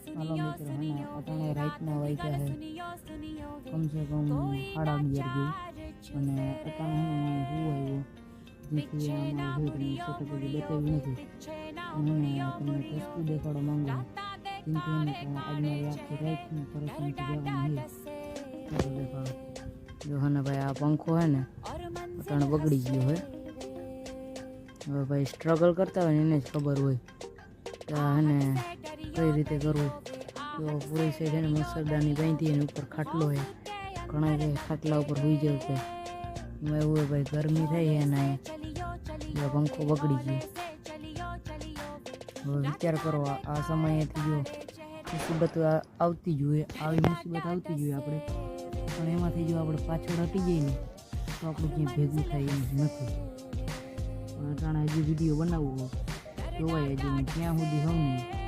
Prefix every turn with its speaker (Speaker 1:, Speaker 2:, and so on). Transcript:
Speaker 1: હાલો મિત્રો હે ને અટાણે રાતના વાગ્યા છે કમસે કમ 11:30 જેવું અને અટાણે હે ને હું આવ્યો જેથી આમાં હોય તમને સેટઅપ હજી બતાવ્યું નથી અને તમને વસ્તુ દેખાડવા માંગુ જેમથી એને આજ મારી આખી રાતની પરેશાની જવાનું છે દેખાડો જો હે ને ભાઈ આ પંખો હે ને અટાણે બગડી ગયો હોય હવે ભાઈ સ્ટ્રગલ કરતા હોય ને એને જ ખબર હોય કે હે ને કઈ રીતે કરવું તો પૂરી સાઈડ છે ને મચ્છરદાની બાંધી એની ઉપર ખાટલો હોય ઘણા કે ખાટલા ઉપર હોઈ જાય છે એમાં એવું હોય ભાઈ ગરમી થાય એને જો પંખો બગડી ગયો હવે વિચાર કરો આ સમયેથી જો મુસીબત આવતી જ હોય આવી મુસીબત આવતી જ હોય આપણે પણ એમાંથી જો આપણે પાછળ હટી જઈએ ને તો આપણું ક્યાંય ભેગું થાય એમ નથી પણ અટાણે હજી વિડીયો બનાવવો જોવાય હજી ક્યાં સુધી હોઉં ને